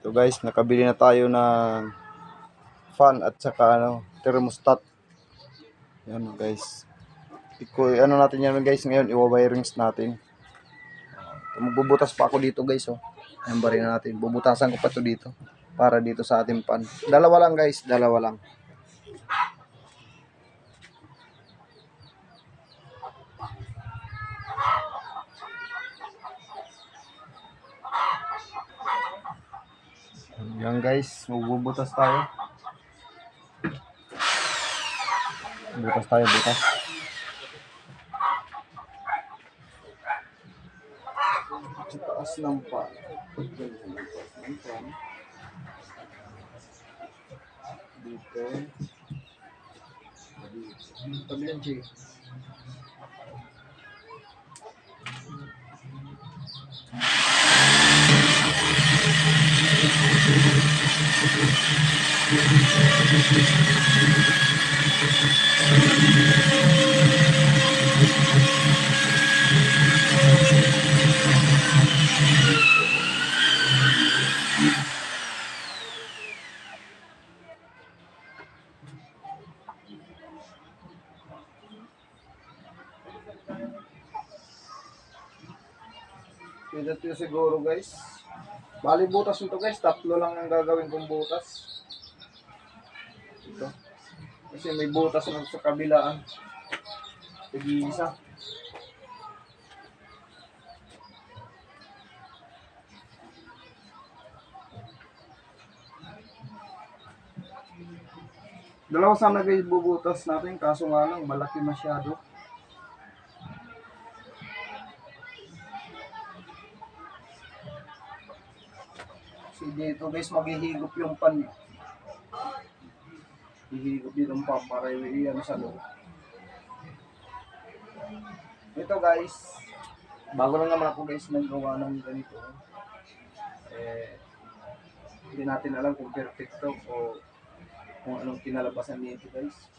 So guys, nakabili na tayo ng fan at saka thermostat. Yan guys. Ano natin yan guys ngayon, i-wirings natin. Magbubutas pa ako dito guys oh. Ayan ba rin natin. Bubutasan ko pa to dito para dito sa ating fan. Dalawa lang guys, dalawa lang. Yan guys, magbubutas tayo. Butas tayo, butas. Sa taas ng pan. Dito. Tabi yan, Jay. Pwede ito siguro guys. Bali butas nito guys, tatlo lang ang gagawin kong butas. Ito. Kasi may butas na sa kabilaan. Tig-isa. Dalawa sana guys bubutas natin, kaso nga lang malaki masyado. Kasi dito guys maghihigop yung pan. Hihigop dito ang pan para i-ano sa loob. Ito guys, bago lang naman ako guys nagawa ng ganito. Hindi natin alam kung perfecto o kung anong kinalabasan nito guys.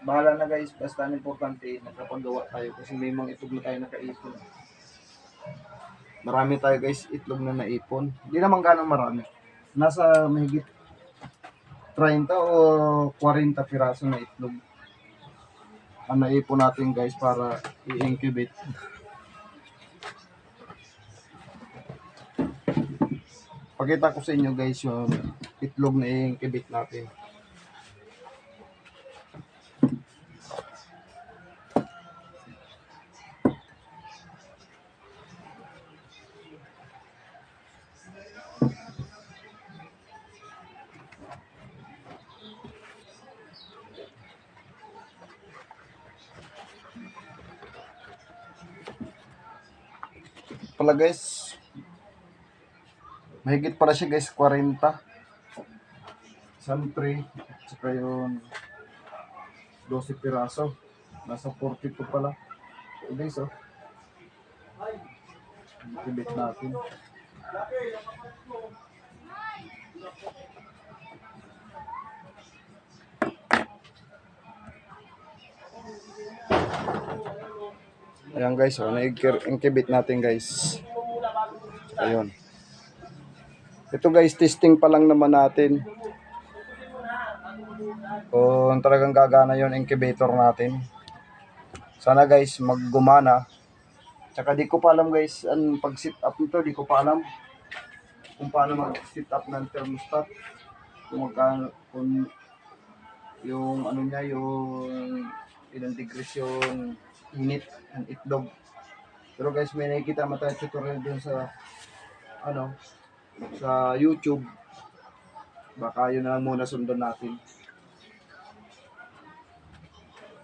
Bahala na guys, basta ang importante nakapagawa tayo kasi may mga itlog na tayo nakaipon. Marami tayo guys itlog na naipon. Hindi naman gano'ng marami. Nasa mahigit 30 o 40 piraso na itlog ang naipon natin guys para i-incubate. Pakita ko sa inyo guys yung itlog na i-incubate natin. Pala guys, mahigit pala siya guys, 40. Isang tray, saka yung 12 piraso. Nasa 42 pala. So guys oh. Ibit natin. Ayan guys, oh, na-incubate natin guys. Ayun. Ito guys, testing pa lang naman natin. Kung talagang gagana yung incubator natin. Sana guys, maggumana. Tsaka di ko pa alam guys, pag sit up nito, di ko pa alam kung paano mag-sit up ng thermostat. Kung magkano, kung yung ano niya, yung ilang degrees yung init ng itlog. Pero guys, may nakikita mo tayo tutorial dun sa sa YouTube. Baka yun na muna sundan natin.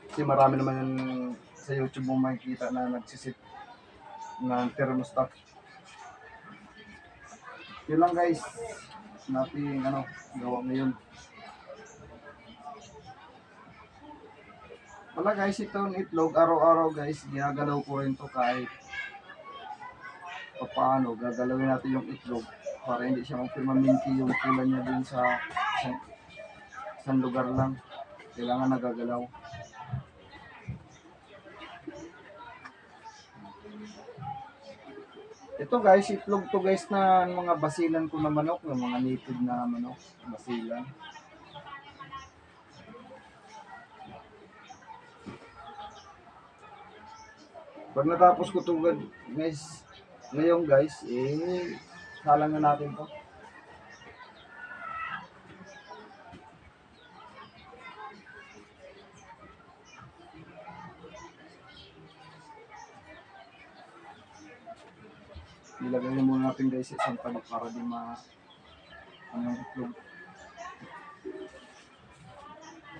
Kasi marami naman sa YouTube mo makikita na nagsisit ng thermostat. Yun lang guys, natin gawa ngayon. Wala guys, itong itlog, araw-araw guys, ginagalaw ko rin to kahit paano, gagalawin natin yung itlog para hindi siya mag-permanente yung kulay niya dun sa isang lugar lang. Kailangan nagagalaw. Ito guys, itlog to guys na mga basilan ko na manok, yung mga native na manok, basilan. Pag natapos ko to guys, ngayon guys, salang na natin to. Ilagay na muna natin guys isang tabi para di ano yung itlog.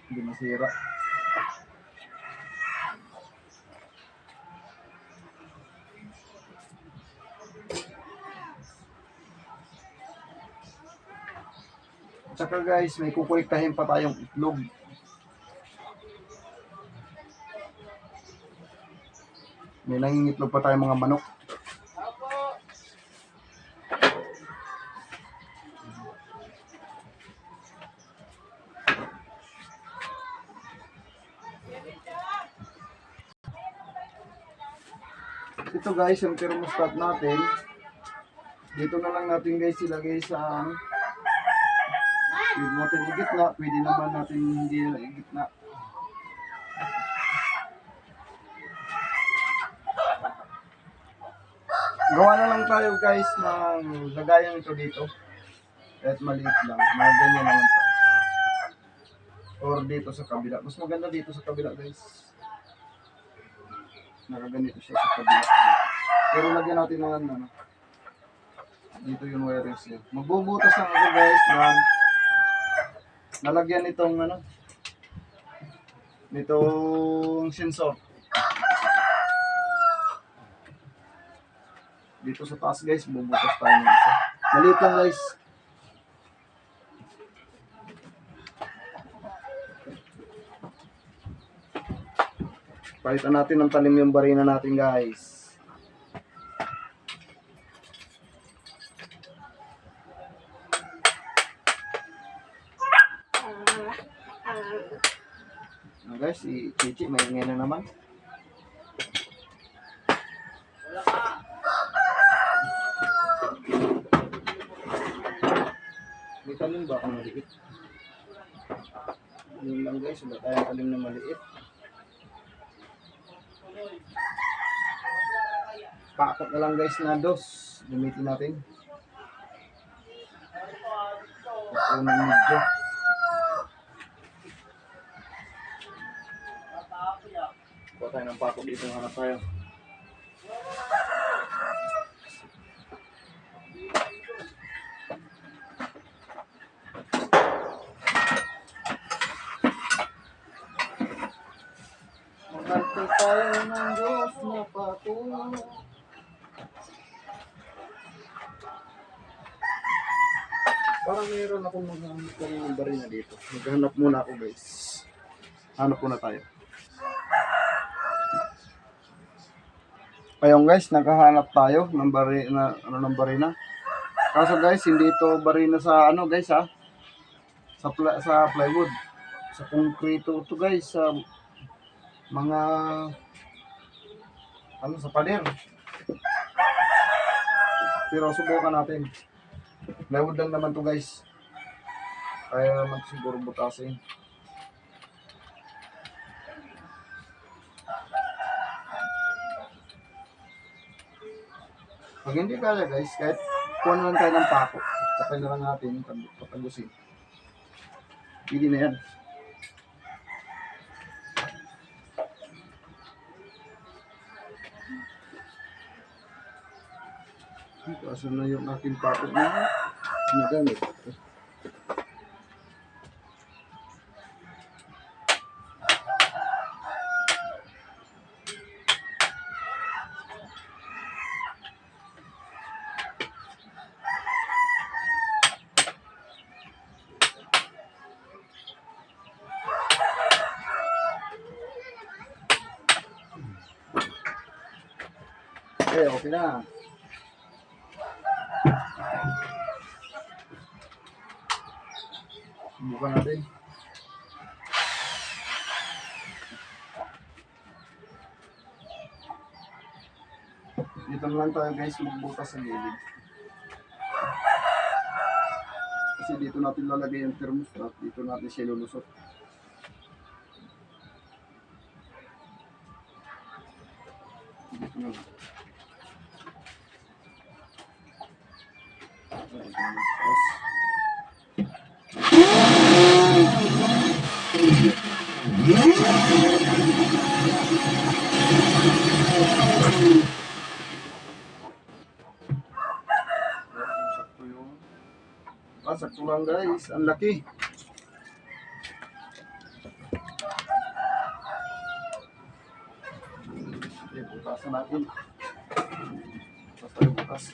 Hindi masira. Tsaka guys, may kukuliktahin pa tayong itlog. May nangingitlog pa tayong mga manok. Ito guys, yung thermostat natin. Dito na lang natin guys ilagay sa pwede natin igitna, pwede naman natin hindi na igitna. Gawa na lang tayo guys ng lagayan ito dito. Kahit maliit lang, mga ganyan naman to. Or dito sa kabila. Mas maganda dito sa kabila guys. Nakaganito siya sa kabila. Pero lagyan natin ng ano. Dito yung wirings niya. Magbubutas lang ako guys ng nalagyan nitong ano. Nitong sensor. Dito sa taas guys, bubutas tayo ng isa. Maliit lang guys. Palitan natin ng talim yung barina natin guys. Guys, si Chichi may ingay na naman. May talim ba akong maliit? Yun lang guys, wala tayong talim na maliit. Pakot na lang guys na dos. Gamitin natin. Pakot na medyo. Kuha tayo ng pakot dito, hanap tayo. Magante tayo ng Diyos na patulong. Parang mayroon akong maghanap ng barina dito. Maghanap muna ako guys. Hanap muna tayo. Ayun guys, nakahanap tayo ng barina. Kaso guys, hindi ito barina sa ano guys ha. Sa plywood. Sa konkreto ito guys, sa mga ano sa pader. Pero subukan natin. Plywood lang naman to guys. Kaya naman siguro butasin. Pag hindi kaya guys, kahit kuha na lang tayo ng pako. Kapay na lang natin, patagusin. Hindi na yan. Asan na yung aking pako na nagamit. Okay na. Subukan natin. Dito na lang tayo guys magbutas sa gilid. Kasi dito natin lalagay yung thermostat, dito natin siya lulusot. Dito na lang. Sakto lang guys, ang laki. Okay, butasan natin. Butas tayo, butas.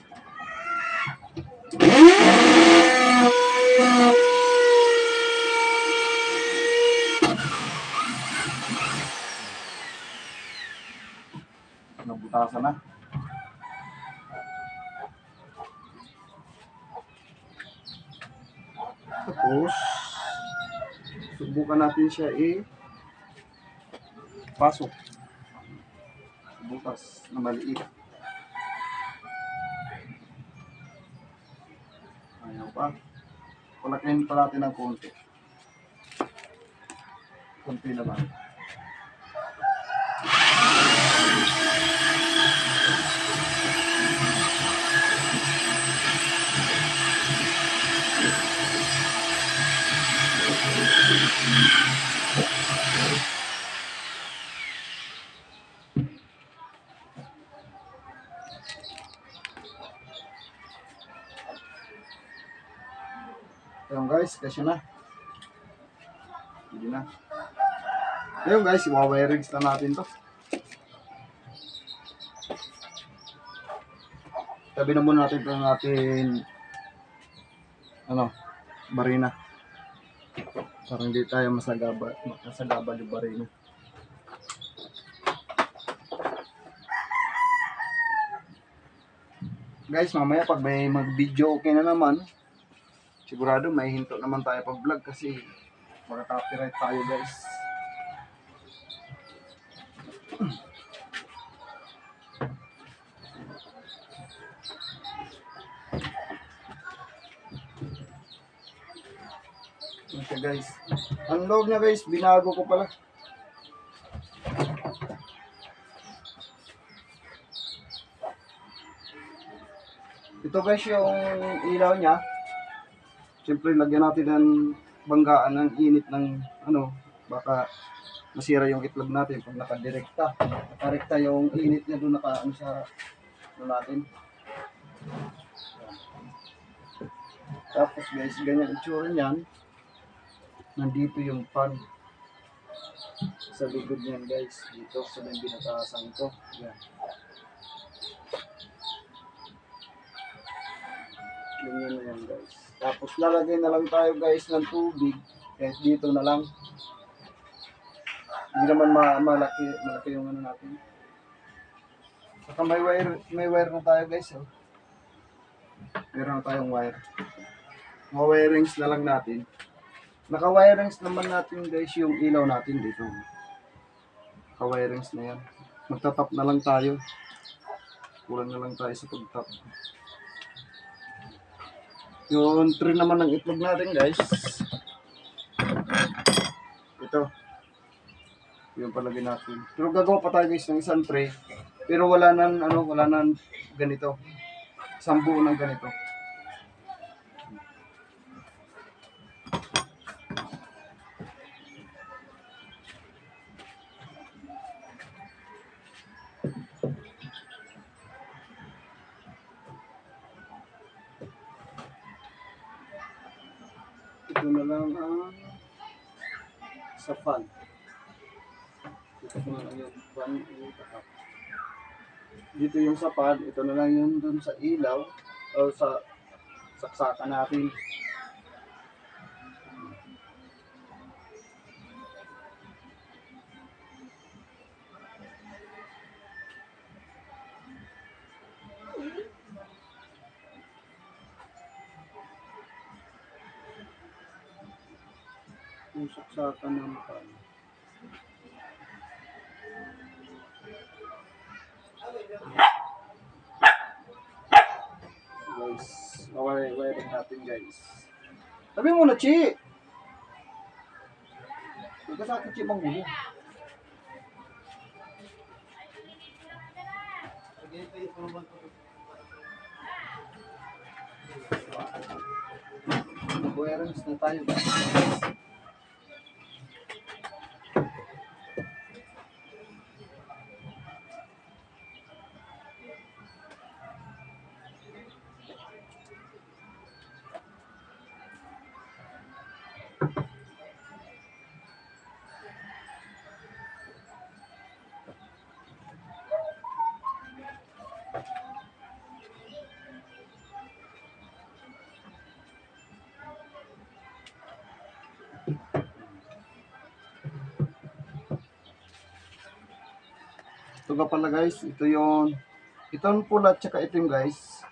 Nabutasan na. Tapos, subukan natin siya pasok. Butas na maliit. Ayaw pa. Palakihin pa natin ng konti. Konti naman. Ayun guys, kasi na. Hindi na. Ayun guys, i-wirings na natin to. Tabi na muna natin ito natin barina. Para hindi tayo masagabal yung barina. Guys, mamaya pag may mag-video okay na naman, sigurado may hinto naman tayo pag vlog kasi maka-copyright tayo guys. Okay guys, ang loob niya guys, binago ko pala. Ito guys yung ilaw niya. Siyempre lagyan natin ng banggaan ng init ng baka masira yung itlog natin pag nakadirekta. Nakarekta yung init niya doon sa natin. Tapos guys, ganyan itsura niyan. Nandito yung pan sa likod niyan guys. Dito sa may binatasan ko. Yan. Ganyan na yan guys. Tapos lalagay na lang tayo guys ng tubig. Kahit dito na lang. Hindi naman malaki yung natin. Saka may wire na tayo guys. Oh. Meron na tayong wire. Wirings na lang natin. Naka-wirings naman natin guys yung ilaw natin dito. Naka-wirings na yan. Magtatap na lang tayo. Kulang na lang tayo sa pagtap. Yung tray naman ng itlog natin guys. Ito. Yung palagay natin. Pero gagawa pa tayo guys ng isang tray. Pero wala nang ganito. Isang buo ng ganito. Ito na lang ang sa fan. Ito na lang yung fan. Dito yung sa fan. Ito na lang yung dun sa ilaw. O sa saksakan natin. Yung saksakan ng fan. natin guys. Sabi mo na, Chi! Hindi ka sa akin, Chi, manggulo. Nag-wireless na tayo guys. Ito nga pala guys, ito yung pula at saka itim guys.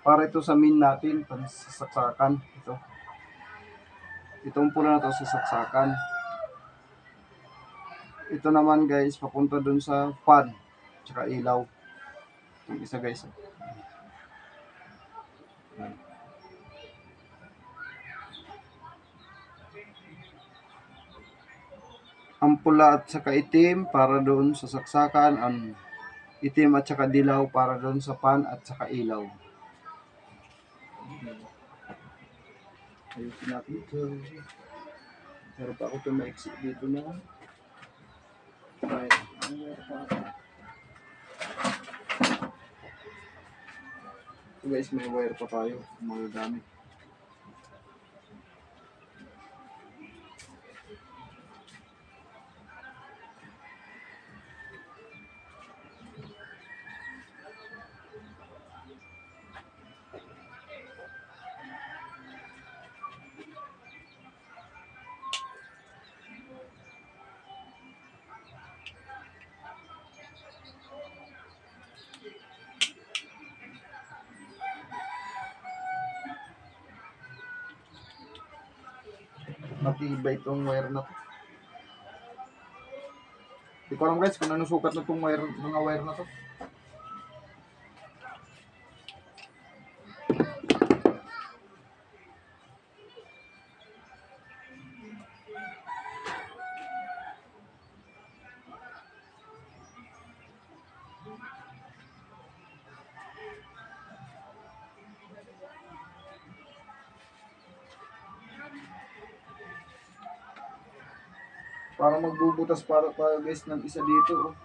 Para ito sa min natin, pansasaksakan. Itong pula na to sa saksakan. Ito naman guys, papunta dun sa fan, tsaka ilaw. Itong isa guys. Ang pula at saka itim para doon sa saksakan, ang itim at saka dilaw para doon sa pan at saka ilaw. Ayusin natin ito. Pero pa ako ito ma-exit dito na. Right. So guys, may wire pa tayo. Magagamit. Matibay itong wire na to. Di ko alam guys kung anong sukat na itong wire, mga wire na to. Para magbubutas para tayo guys ng isa dito. Oh.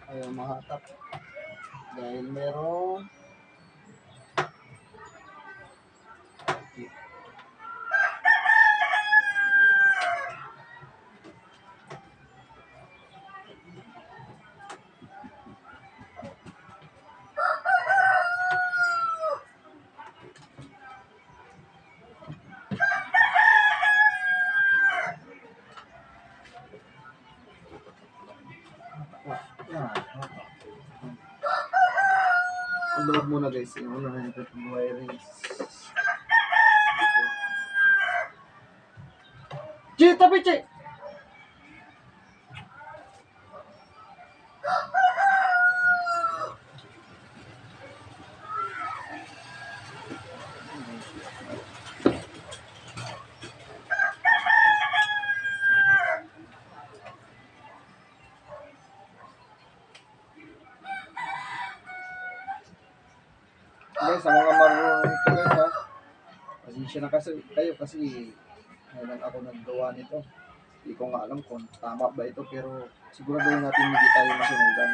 Ayaw mahatap. Dahil meron ang muna guys, yung una na ito yung wirings. Chi, tabi Chi! Guys, sa mga marunong ito guys ha, pasensya na kasi kayo kasi ngayon ako naggawa nito. Hindi ko nga alam kung tama ba ito pero siguraduhin natin hindi tayo masunugan.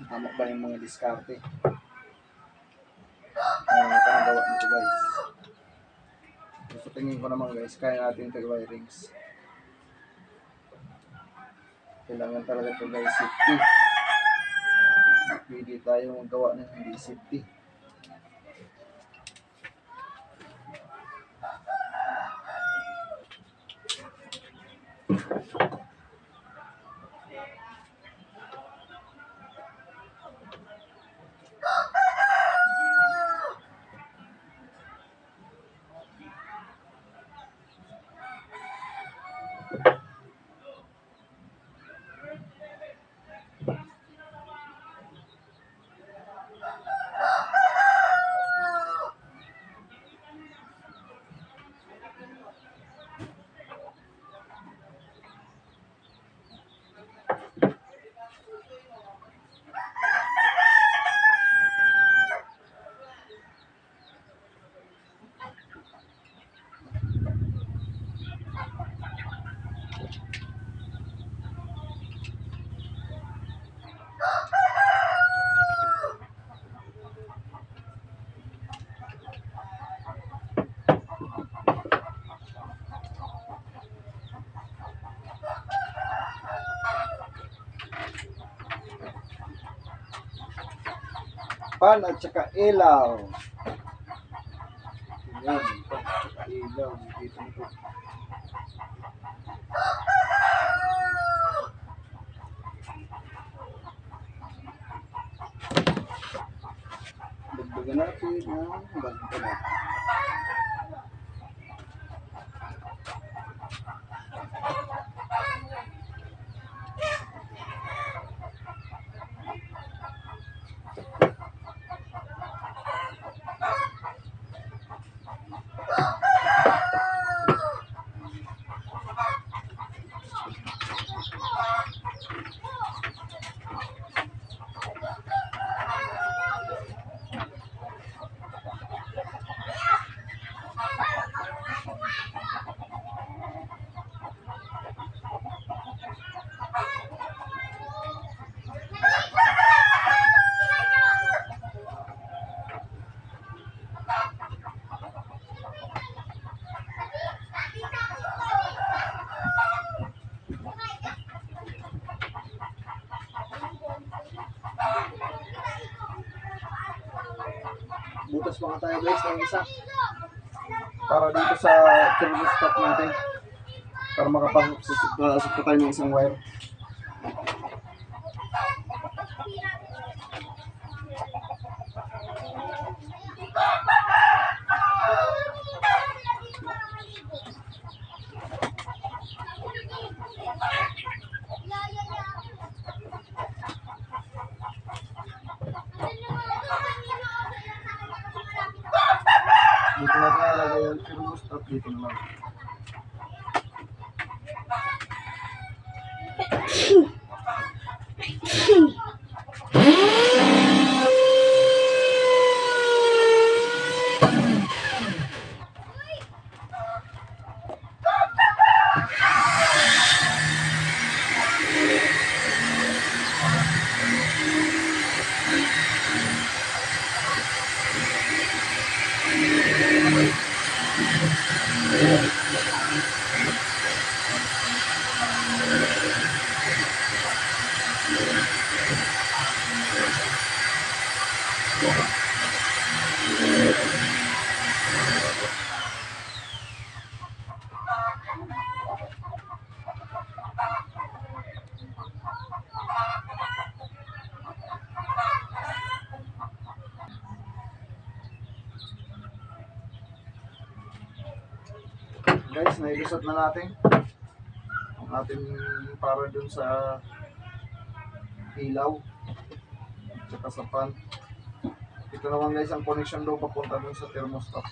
Tama ba yung mga diskarte? Ito ang gawa nito guys. Sa tingin ko naman guys, kaya natin ito wirings. Kailangan talaga ito guys, safety. Pwede tayo magawa ng hindi safety. Pan at saka ilaw. Yan, pan at saka ilaw. Dito nito. Dagdagan natin ng bantala. Butas pa nga tayo guys ng isa. Para dito sa thermostat natin. Para makapasok pa tayo ng isang wire. Dito natin nalagay yung thermostat dito naman. Guys, nailusot na natin ang ating para dun sa ilaw at sa pan. Ito naman guys ang connection daw papunta dun sa thermostat.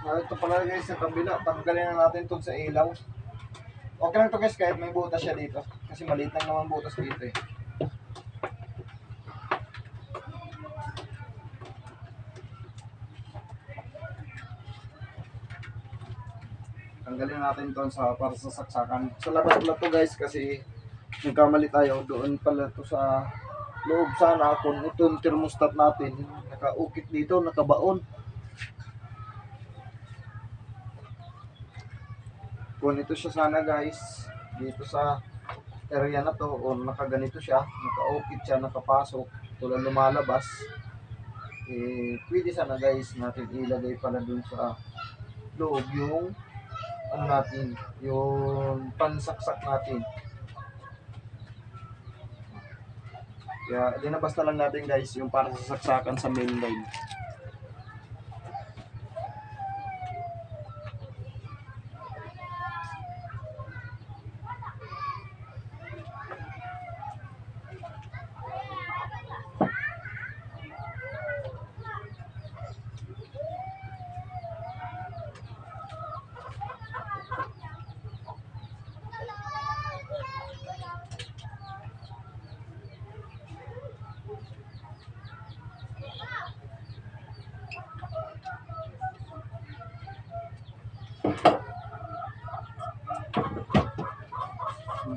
Ito pala guys sa kabila. Tanggalin na natin itong sa ilaw. Okay lang to guys kahit may butas siya dito. Kasi maliit lang naman butas dito eh. Tanggalin natin ito para sa saksakan. Sa labas pala to guys kasi nagkamali tayo. Doon pala to sa loob sana kung itong thermostat natin nakaukit dito, nakabaon. Kung ito siya sana guys, dito sa area na to, o nakaganito siya, nakaukit siya, nakapasok, tulad lumalabas, pwede sana guys natin ilagay pala dun sa loob yung ano natin, yung pansaksak natin. Kaya dinabas na lang natin guys yung para sa saksakan sa main line.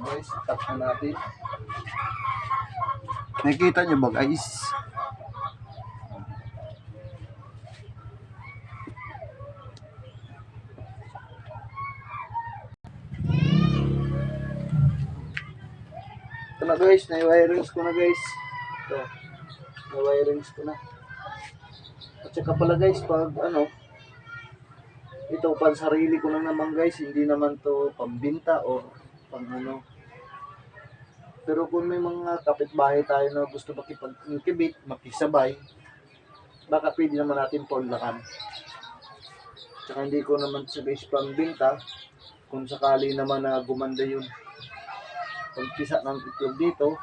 Guys, tap na natin. Nakikita nyo ba guys? Ito na guys, na-wirings ko na guys. Ito, na-wirings ko na. At saka pala guys, pag ano, ito pang sarili ko lang naman guys, hindi naman to pambinta o pang ano. Pero kung may mga kapitbahay tayo na gusto makipag-incubate, makisabay, baka pwede naman natin paunlakan. Tsaka hindi ko naman sa guys pambinta, kung sakali naman na gumanda yung pagpisa ng itlog dito,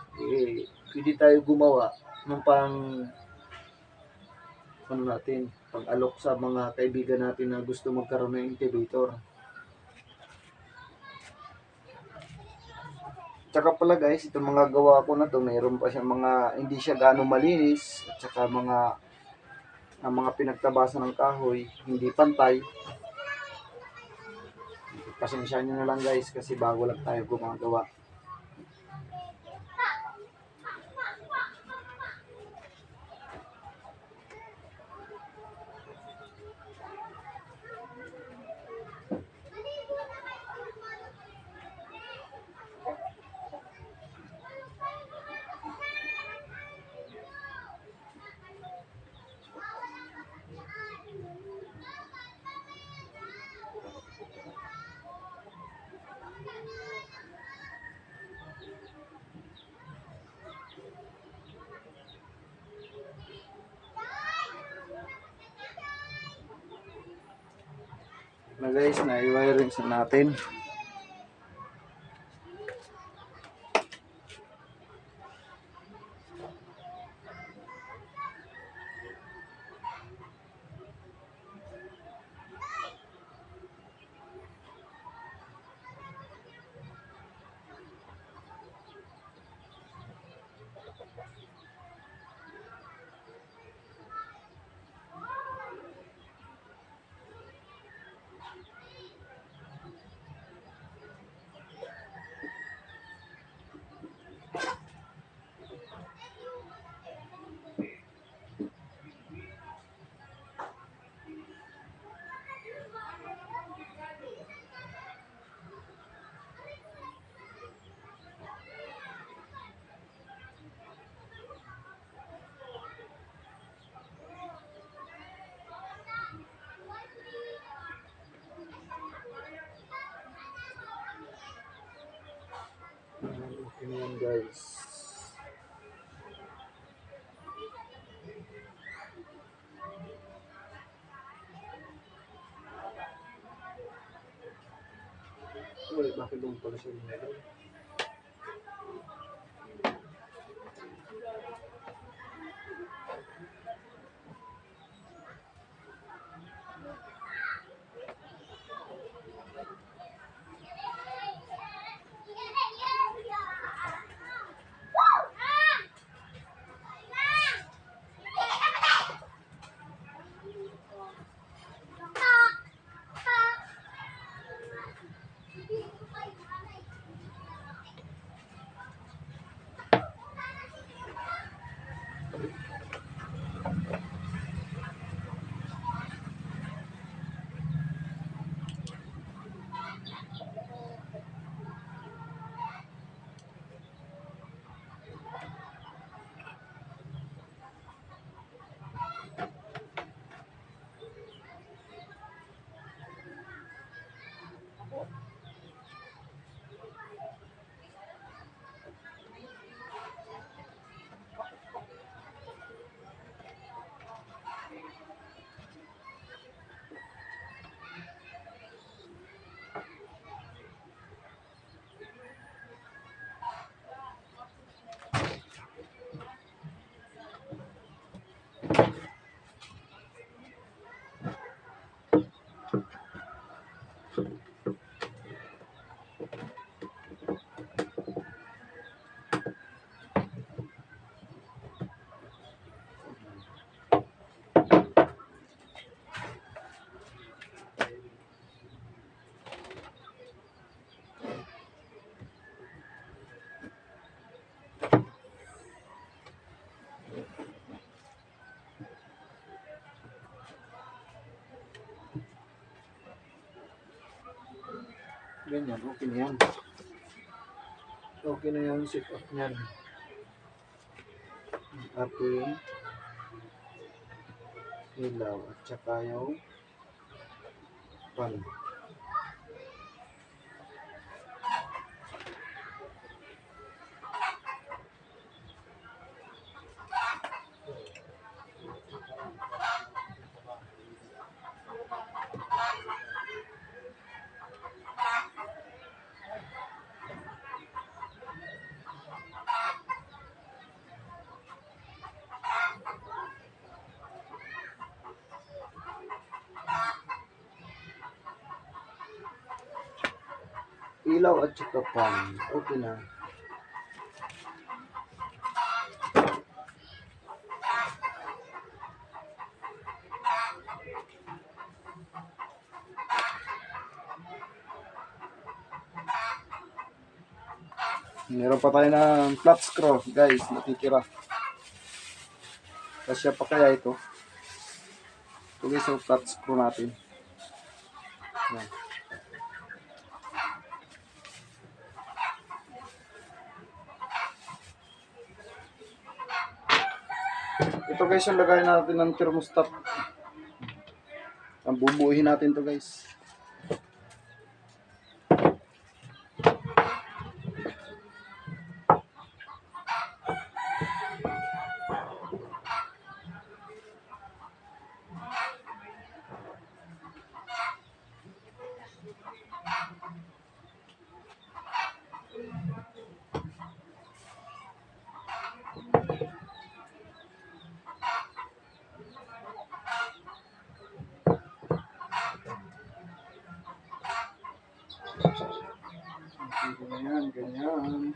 pwede tayo gumawa ng pang ano natin, pang-alok sa mga kaibigan natin na gusto magkaroon ng incubator. Tsaka pala guys, itong mga gawa ko na to, mayroon pa siya mga hindi siya gaano malinis at saka mga pinagtabasan ng kahoy, hindi pantay. Pasensyahan nyo na lang guys kasi bago lang tayo gumagawa. Na guys, na-wiring sa natin. Okay na yan guys. Uy, bakit doon pala siya nilagay? Ganyan, okay na yan. Okay na yan, sit up niyan. Ating ilaw at saka yung pan. Ilaw at saka pan. Okay na. Meron pa tayo ng flat screw, guys, natitira. Kasya pa kaya ito? Ito guys, yung flat screw natin. Yan. Ito guys, yung lagay natin ng thermostat. Ang bubuuhin natin to guys. Ganyan, ganyan.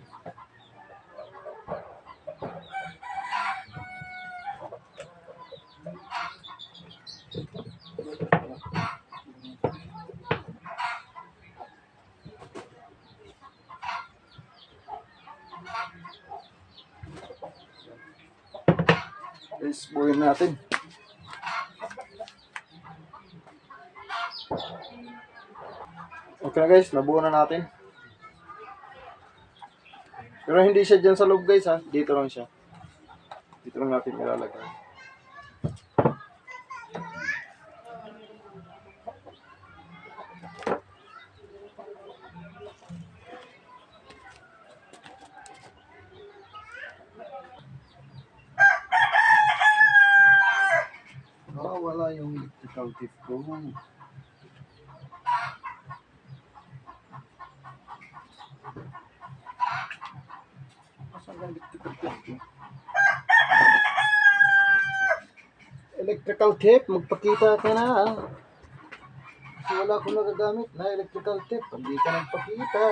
Guys, buuin natin. Okay na guys, nabuo na natin. Pero hindi siya dyan sa loob guys ha. Dito lang siya. Dito lang natin ilalagay. Wala yung electrical tip ko. Saan ang electrical tip ko? Electrical tape, magpakita ka na. Kasi wala akong nagagamit na electrical tape. Hindi ka nagpakita.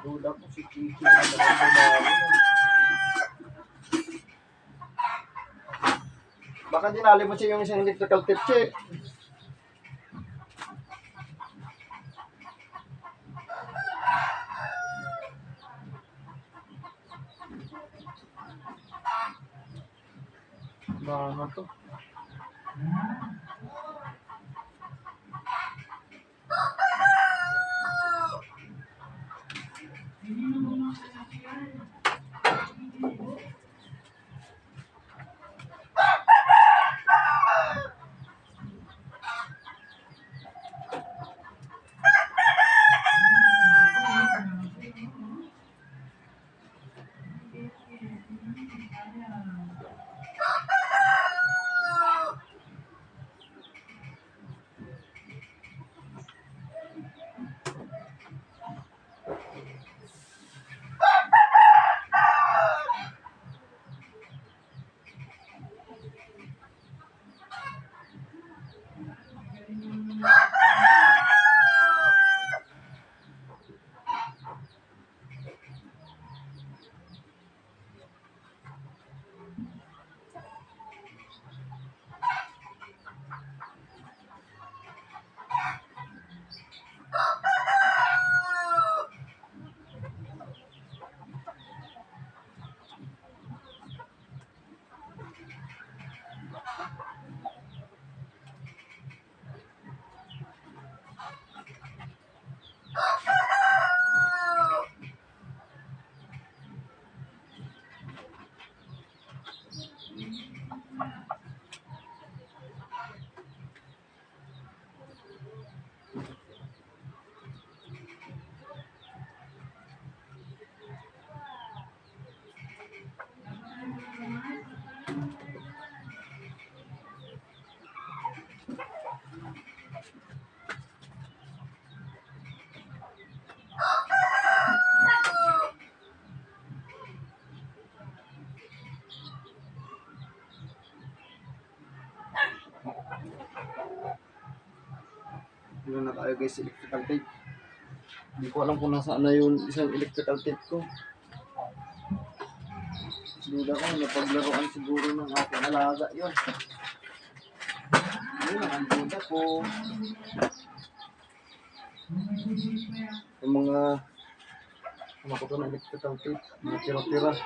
Wala ko si Kiki na baka dinali mo siya yung isang electrical tape siya. Ano to? Ano na tayo guys, electrical tape. Hindi ko alam kung nasaan na yung isang electrical tape ko. Duda ko, napaglaruan siguro ng aking alaga yun. Yun lang ang duda ko. Yung mga ano ko ng electrical tape, mga tira-tira.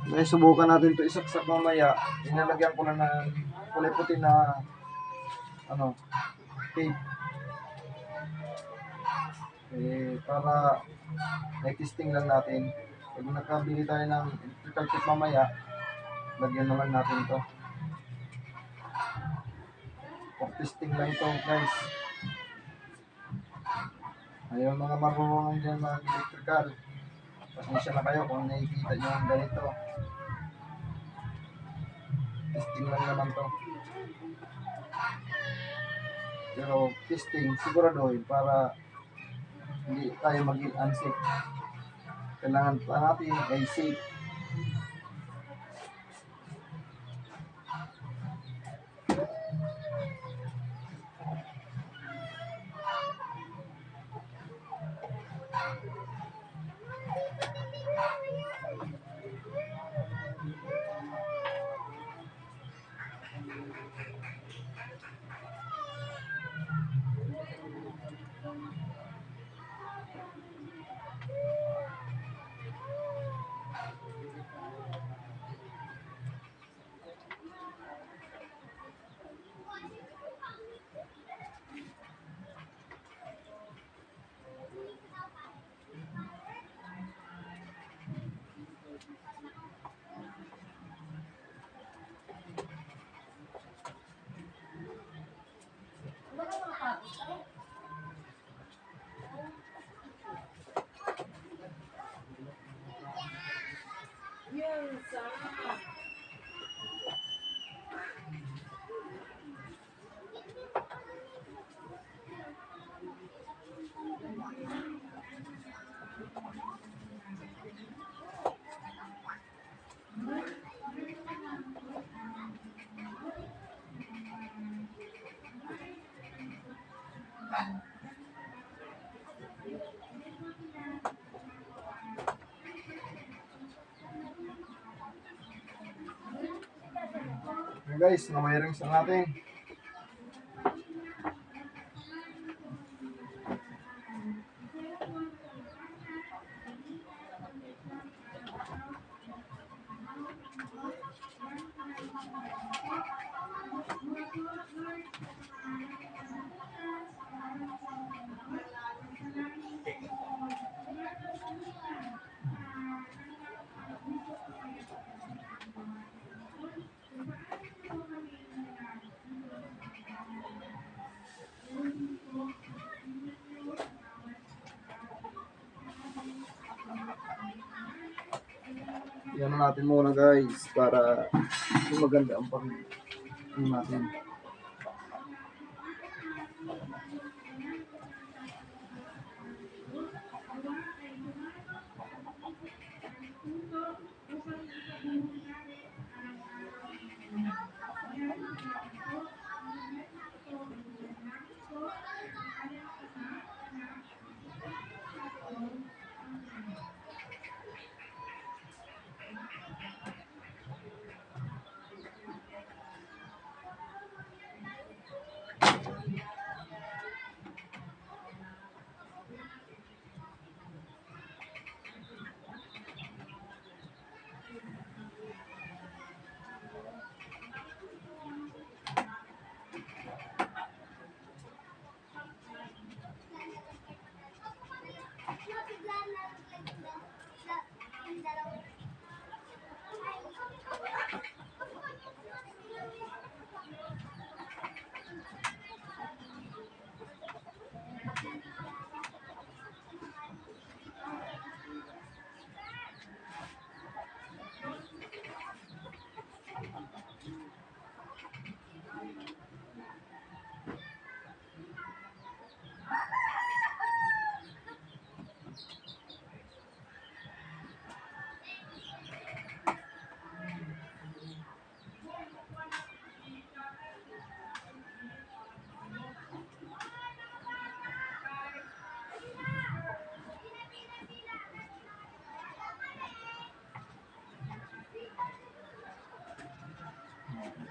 Ngayon, subukan natin ito isaksak mamaya. Inalagyan ko na ng kulay puti na ano, tape. Para i-testing lang natin. Pag nakabili tayo ng electrical tape mamaya, lagyan naman natin ito. For testing lang ito guys. Ayun mga marunong dyan mga electrical. Pasensya na kayo kung nakikita nyo ang ganito. Testing lang naman to. Pero testing siguraduhin para hindi tayo maging unsafe. Kailangan pa natin ay safe. Okay guys, na-wirings na natin. Yan natin muna guys para maganda ang pag natin.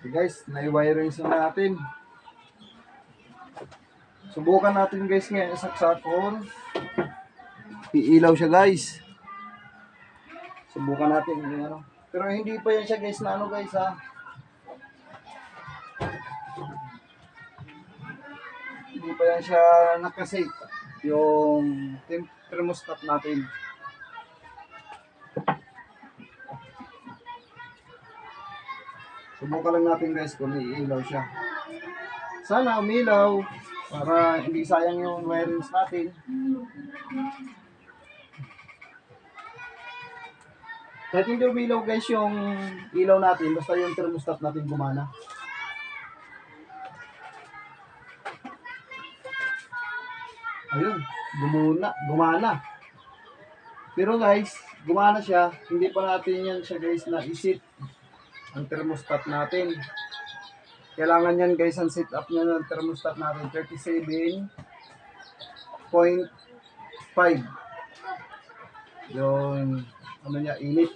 Okay guys, na-wirings na natin. Subukan natin guys ngayon saksakon. Iilaw siya guys. Subukan natin ano. Pero hindi pa yan siya guys na ano guys ha. Hindi pa yan siya nakasave. Yung thermostat natin. Subukan lang natin guys kung iilaw siya. Sana umilaw para hindi sayang yung wirings natin. Kahit hindi umilaw guys yung ilaw natin, basta yung thermostat natin gumana. Ayun, gumana. Pero guys, gumana siya, hindi pa natin yan siya guys na isip ang thermostat natin. Kailangan yan guys, ang set up niya ng thermostat natin 37.5 yung ano niya, init.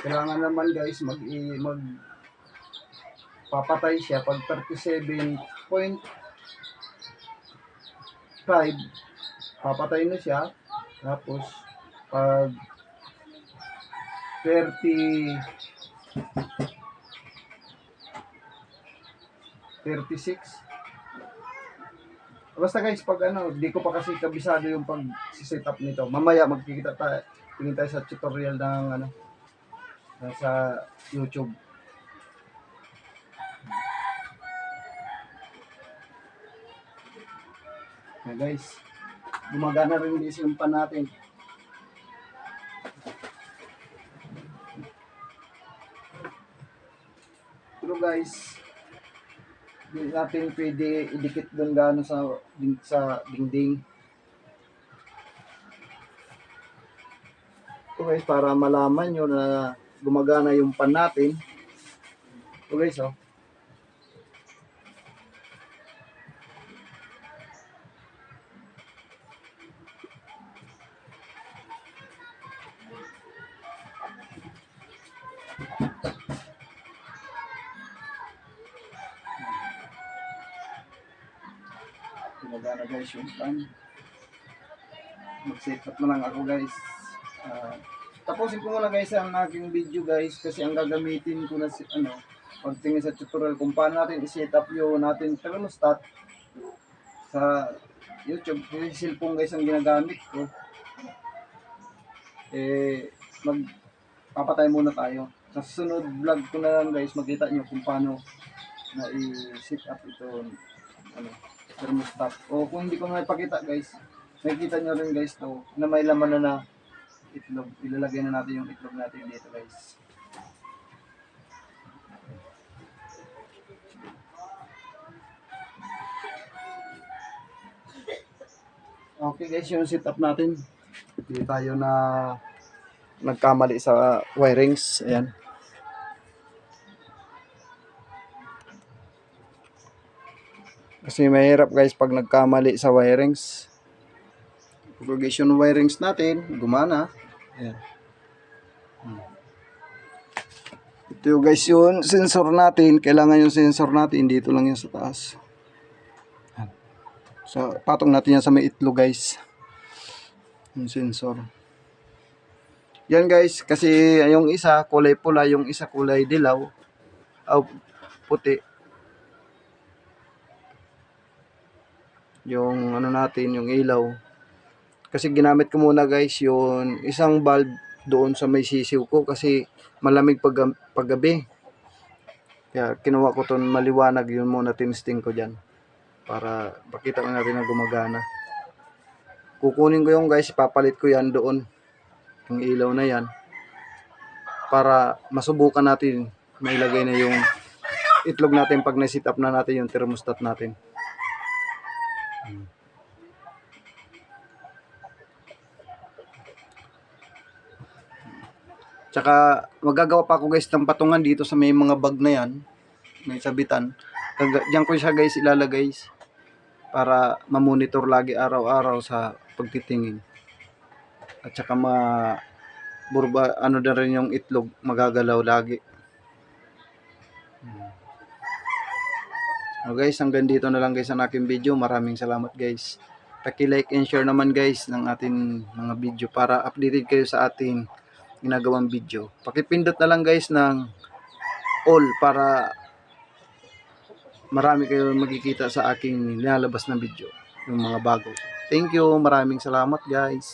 Kailangan naman guys mag papatay siya pag 37.5, papatay na siya. Tapos pag 36, basta guys, pag ano, di ko pa kasi kabisado yung pag set up nito. Mamaya magkikita tayo, tingin tayo sa tutorial ng ano, sa YouTube. Okay guys, gumagana rin din yung pan natin. Pero guys, hindi natin pwede idikit doon gaano sa dingding. So guys, para malaman nyo na gumagana yung pan natin. So guys, oh. Gumagana guys yung pan. Mag-set up na lang ako guys. Tapusin ko muna guys ang aking video guys, kasi ang gagamitin ko na pagtingin sa tutorial kung paano natin i-set up yung natin thermostat sa YouTube. Yung cellphone guys ang ginagamit ko. Magpapatay muna tayo. Sa susunod vlog ko na lang guys, makita nyo kung paano na i-set up ito thermostat. O kung hindi ko na ipakita guys, makikita nyo rin guys to na may laman na itlog. Ilalagay na natin yung itlog natin dito guys. Okay guys, yung setup natin. Hindi tayo na nagkamali sa wirings. Ayan. Kasi mahirap guys pag nagkamali sa wirings. Propagation wirings natin, gumana. Ayan. Ito guys yung sensor natin. Kailangan yung sensor natin dito lang yan sa taas. So patong natin yan sa may itlog guys. Yung sensor. Yan guys, kasi yung isa kulay pula, yung isa kulay dilaw. Puti. Yung ano natin, yung ilaw. Kasi ginamit ko muna guys yung isang bulb doon sa may sisiw ko kasi malamig paggabi. Kaya kinuha ko ton maliwanag, yun muna tinesting ko dyan para pakita ko natin na gumagana. Kukunin ko yung guys, papalit ko yan doon, yung ilaw na yan, para masubukan natin mailagay na yung itlog natin pag na-set up na natin yung thermostat natin. Tsaka magagawa pa ako guys ng patungan dito sa may mga bag na yan, may sabitan. Diyan ko siya guys ilalagay para ma-monitor lagi araw-araw sa pagtitingin. At saka ano na rin yung itlog, magagalaw lagi. So guys, hanggang dito na lang guys ang aking video. Maraming salamat guys. Paki-like and share naman guys ng ating mga video para updated kayo sa ating ginagawang video. Pakipindot na lang guys ng all para marami kayo magkikita sa aking nilalabas na video, yung mga bago. Thank you, maraming salamat guys.